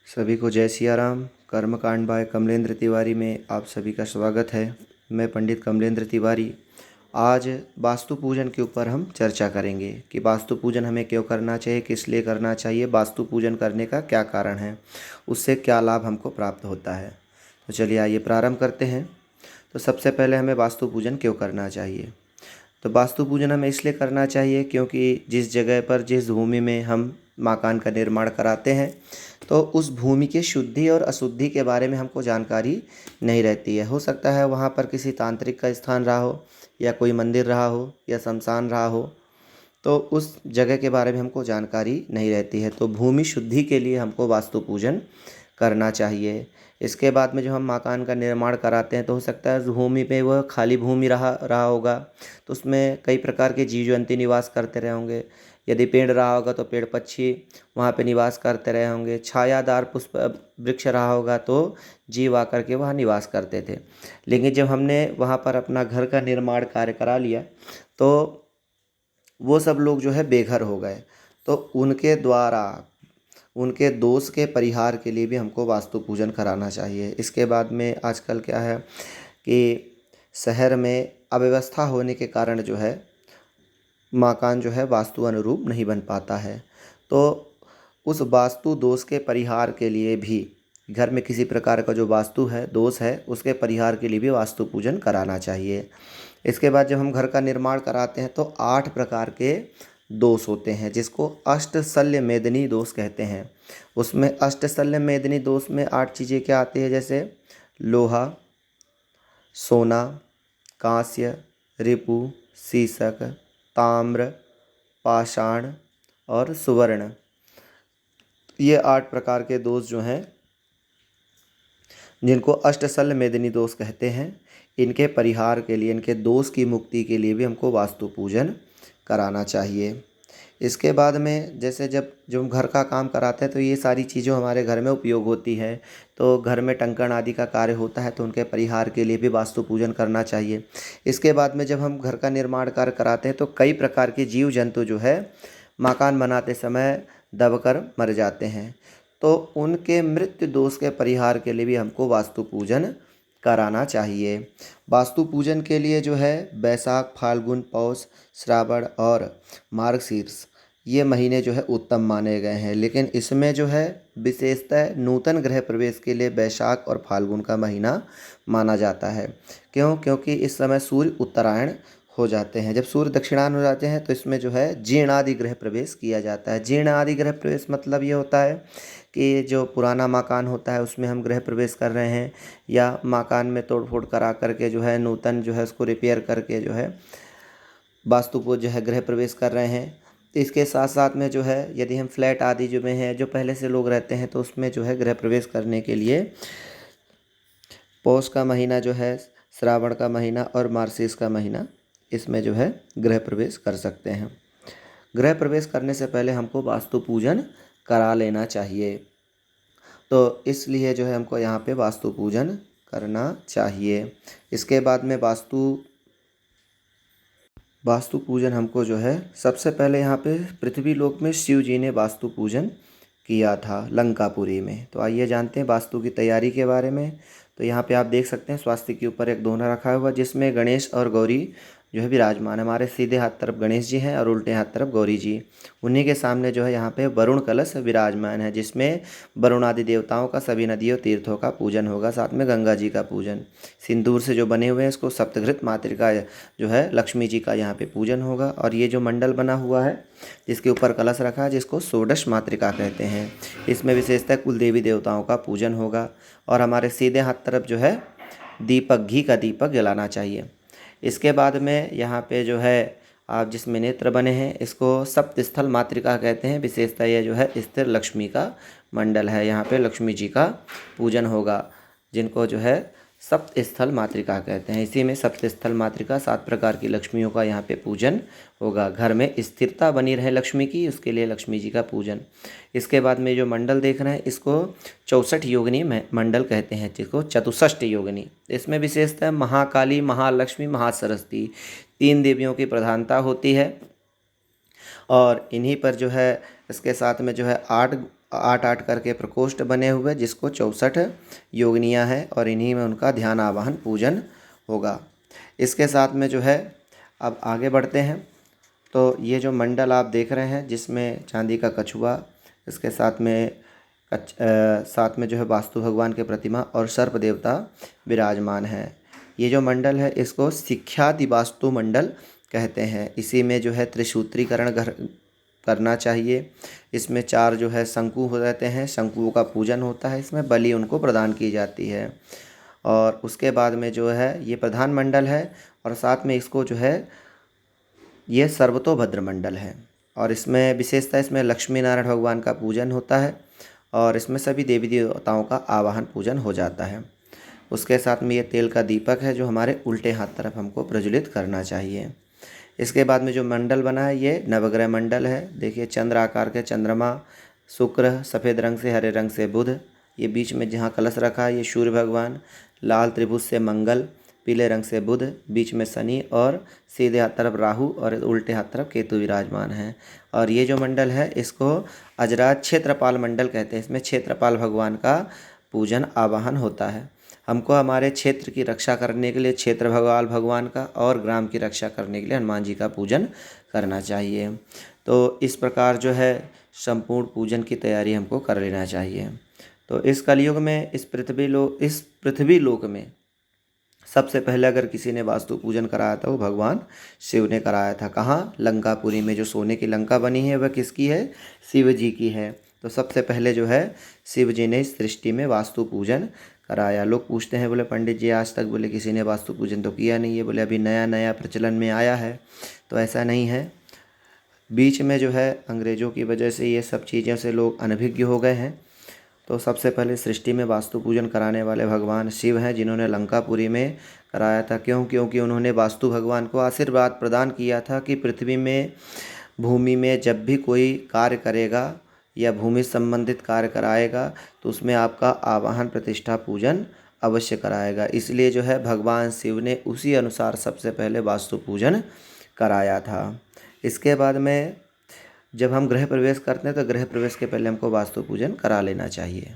सभी को जय सिया राम। कर्मकांड बाय कमलेंद्र तिवारी में आप सभी का स्वागत है। मैं पंडित कमलेंद्र तिवारी। आज वास्तु पूजन के ऊपर हम चर्चा करेंगे कि वास्तु पूजन हमें क्यों करना चाहिए, किस लिए करना चाहिए, वास्तु पूजन करने का क्या कारण है, उससे क्या लाभ हमको प्राप्त होता है। तो चलिए आइए प्रारंभ करते हैं। तो सबसे पहले हमें वास्तु पूजन क्यों करना चाहिए। तो वास्तु पूजन हमें इसलिए करना चाहिए क्योंकि जिस जगह पर, जिस भूमि में हम मकान का निर्माण कराते हैं, तो उस भूमि की शुद्धि और अशुद्धि के बारे में हमको जानकारी नहीं रहती है। हो सकता है वहाँ पर किसी तांत्रिक का स्थान रहा हो, या कोई मंदिर रहा हो, या शमशान रहा हो, तो उस जगह के बारे में हमको जानकारी नहीं रहती है। तो भूमि शुद्धि के लिए हमको वास्तु पूजन करना चाहिए। इसके बाद में जो हम मकान का निर्माण कराते हैं, तो हो सकता है उस भूमि पे वह खाली भूमि रहा रहा होगा, तो उसमें कई प्रकार के जीव जंतु निवास करते रहे होंगे। यदि पेड़ रहा होगा तो पेड़ पक्षी वहाँ पे निवास करते रहे होंगे। छायादार पुष्प वृक्ष रहा होगा तो जीव आकर के वहाँ निवास करते थे। लेकिन जब हमने वहाँ पर अपना घर का निर्माण कार्य करा लिया, तो वो सब लोग जो है बेघर हो गए। तो उनके द्वारा उनके दोष के परिहार के लिए भी हमको वास्तु पूजन कराना चाहिए। इसके बाद में आजकल क्या है कि शहर में अव्यवस्था होने के कारण जो है मकान जो है वास्तु अनुरूप नहीं बन पाता है। तो उस वास्तु दोष के परिहार के लिए भी घर में किसी प्रकार का जो वास्तु है दोष है, उसके परिहार के लिए भी वास्तु पूजन कराना चाहिए। इसके बाद जब हम घर का निर्माण कराते हैं, तो 8 प्रकार के दोष होते हैं, जिसको अष्टशल्य मेदिनी दोष कहते हैं। उसमें अष्टशल्य मेदिनी दोष में 8 चीज़ें क्या आती है, जैसे लोहा, सोना, कांस्य, रिपु, सीसक, ताम्र, पाषाण और सुवर्ण। ये 8 प्रकार के दोष जो हैं, जिनको अष्टशल्य मेदिनी दोष कहते हैं, इनके परिहार के लिए, इनके दोष की मुक्ति के लिए भी हमको वास्तु पूजन कराना चाहिए। इसके बाद में जैसे जब हम घर का काम कराते हैं, तो ये सारी चीज़ें हमारे घर में उपयोग होती है। तो घर में टंकण आदि का कार्य होता है, तो उनके परिहार के लिए भी वास्तु पूजन करना चाहिए। इसके बाद में जब हम घर का निर्माण कार्य कराते हैं, तो कई प्रकार के जीव जंतु जो है मकान बनाते समय दबकर मर जाते हैं। तो उनके मृत्यु दोष के परिहार के लिए भी हमको वास्तु पूजन कराना चाहिए। वास्तु पूजन के लिए जो है बैसाख, फाल्गुन, पौष, श्रावण और मार्गशीर्ष ये महीने जो है उत्तम माने गए हैं। लेकिन इसमें जो है विशेषतः नूतन गृह प्रवेश के लिए बैसाख और फाल्गुन का महीना माना जाता है। क्यों? क्योंकि इस समय सूर्य उत्तरायण हो जाते हैं। जब सूर्य दक्षिणायन हो जाते हैं, तो इसमें जो है जीर्णादि गृह प्रवेश किया जाता है। जीर्णादि गृह प्रवेश मतलब ये होता है कि जो पुराना मकान होता है उसमें हम गृह प्रवेश कर रहे हैं, या मकान में तोड़ फोड़ करा करके जो है नूतन जो है उसको रिपेयर करके जो है वास्तु को जो है गृह प्रवेश कर रहे हैं। तो इसके साथ साथ में जो है यदि हम फ्लैट आदि जो में हैं, जो पहले से लोग रहते हैं, तो उसमें जो है गृह प्रवेश करने के लिए पौष का महीना जो है, श्रावण का महीना और मार्गशीर्ष का महीना, इसमें जो है गृह प्रवेश कर सकते हैं। गृह प्रवेश करने से पहले हमको वास्तु पूजन करा लेना चाहिए। तो इसलिए जो है हमको यहाँ पे वास्तु पूजन करना चाहिए। इसके बाद में वास्तु पूजन हमको जो है सबसे पहले यहाँ पे पृथ्वी लोक में शिव जी ने वास्तु पूजन किया था लंकापुरी में। तो आइए जानते हैं वास्तु की तैयारी के बारे में। तो यहाँ पे आप देख सकते हैं स्वास्तिक के ऊपर एक दोना रखा हुआ, जिसमें गणेश और गौरी जो है विराजमान। हमारे सीधे हाथ तरफ गणेश जी हैं और उल्टे हाथ तरफ गौरी जी। उन्हीं के सामने जो है यहाँ पे वरुण कलश विराजमान है, जिसमें वरुण आदि देवताओं का, सभी नदियों तीर्थों का पूजन होगा, साथ में गंगा जी का पूजन। सिंदूर से जो बने हुए हैं, इसको सप्तघृत मातृका जो है लक्ष्मी जी का यहाँ पे पूजन होगा। और ये जो मंडल बना हुआ है जिसके ऊपर कलश रखा है, जिसको षोडश मातृका कहते हैं, इसमें विशेषतः कुल देवी देवताओं का पूजन होगा। और हमारे सीधे हाथ तरफ जो है दीपक, घी का दीपक जलाना चाहिए। इसके बाद में यहाँ पे जो है आप जिसमें नेत्र बने हैं, इसको सप्तस्थल मातृका कहते हैं। विशेषता ये जो है स्थिर लक्ष्मी का मंडल है, यहाँ पे लक्ष्मी जी का पूजन होगा, जिनको जो है सप्तस्थल मातृका कहते हैं। इसी में सप्तस्थल मातृका 7 प्रकार की लक्ष्मियों का यहाँ पे पूजन होगा। घर में स्थिरता बनी रहे लक्ष्मी की, उसके लिए लक्ष्मी जी का पूजन। इसके बाद में जो मंडल देख रहे हैं, इसको 64 योगिनी मंडल कहते हैं, जिसको चतुष्ट योगिनी। इसमें विशेषतः महाकाली, महालक्ष्मी, महासरस्वती 3 देवियों की प्रधानता होती है। और इन्हीं पर जो है इसके साथ में जो है 8 8 करके प्रकोष्ठ बने हुए, जिसको 64 योगिनियाँ हैं और इन्हीं में उनका ध्यान आवाहन पूजन होगा। इसके साथ में जो है अब आगे बढ़ते हैं। तो ये जो मंडल आप देख रहे हैं जिसमें चांदी का कछुआ, इसके साथ में जो है वास्तु भगवान के प्रतिमा और सर्प देवता विराजमान हैं। ये जो मंडल है इसको शिक्षादि वास्तु मंडल कहते हैं। इसी में जो है त्रिसूत्रीकरण करना चाहिए। इसमें 4 जो है शंकु हो रहते हैं, शंकुओं का पूजन होता है, इसमें बलि उनको प्रदान की जाती है। और उसके बाद में जो है ये प्रधान मंडल है और साथ में इसको जो है ये सर्वतोभद्र मंडल है। और इसमें विशेषता इसमें लक्ष्मी नारायण भगवान का पूजन होता है और इसमें सभी देवी देवताओं का आवाहन पूजन हो जाता है। उसके साथ में ये तेल का दीपक है जो हमारे उल्टे हाथ तरफ हमको प्रज्वलित करना चाहिए। इसके बाद में जो मंडल बना है ये नवग्रह मंडल है। देखिए चंद्र आकार के चंद्रमा, शुक्र, सफ़ेद रंग से हरे रंग से बुध, ये बीच में जहाँ कलश रखा है ये सूर्य भगवान, लाल त्रिभुज से मंगल, पीले रंग से बुध, बीच में शनि और सीधे हाथ तरफ राहु और उल्टे हाथ तरफ केतु विराजमान हैं। और ये जो मंडल है इसको अजराज क्षेत्रपाल मंडल कहते हैं। इसमें क्षेत्रपाल भगवान का पूजन आवाहन होता है। हमको हमारे क्षेत्र की रक्षा करने के लिए क्षेत्रपाल भगवान का और ग्राम की रक्षा करने के लिए हनुमान जी का पूजन करना चाहिए। तो इस प्रकार जो है संपूर्ण पूजन की तैयारी हमको कर लेना चाहिए। तो इस कलयुग में इस पृथ्वी लोक में सबसे पहले अगर किसी ने वास्तु पूजन कराया था वो भगवान शिव ने कराया था। कहाँ? लंकापुरी में जो सोने की लंका बनी है वह किसकी है? शिव जी की है। तो सबसे पहले जो है शिव जी ने इस सृष्टि में वास्तु पूजन कराया। लोग पूछते हैं, बोले पंडित जी आज तक बोले किसी ने वास्तु पूजन तो किया नहीं है, बोले अभी नया नया प्रचलन में आया है। तो ऐसा नहीं है, बीच में जो है अंग्रेज़ों की वजह से ये सब चीज़ों से लोग अनभिज्ञ हो गए हैं। तो सबसे पहले सृष्टि में वास्तु पूजन कराने वाले भगवान शिव हैं, जिन्होंने लंकापुरी में कराया था। क्योंकि उन्होंने वास्तु भगवान को आशीर्वाद प्रदान किया था कि पृथ्वी में, भूमि में जब भी कोई कार्य करेगा या भूमि संबंधित कार्य कराएगा तो उसमें आपका आवाहन, प्रतिष्ठा, पूजन अवश्य कराएगा। इसलिए जो है भगवान शिव ने उसी अनुसार सबसे पहले वास्तु पूजन कराया था। इसके बाद में जब हम गृह प्रवेश करते हैं तो गृह प्रवेश के पहले हमको वास्तु पूजन करा लेना चाहिए।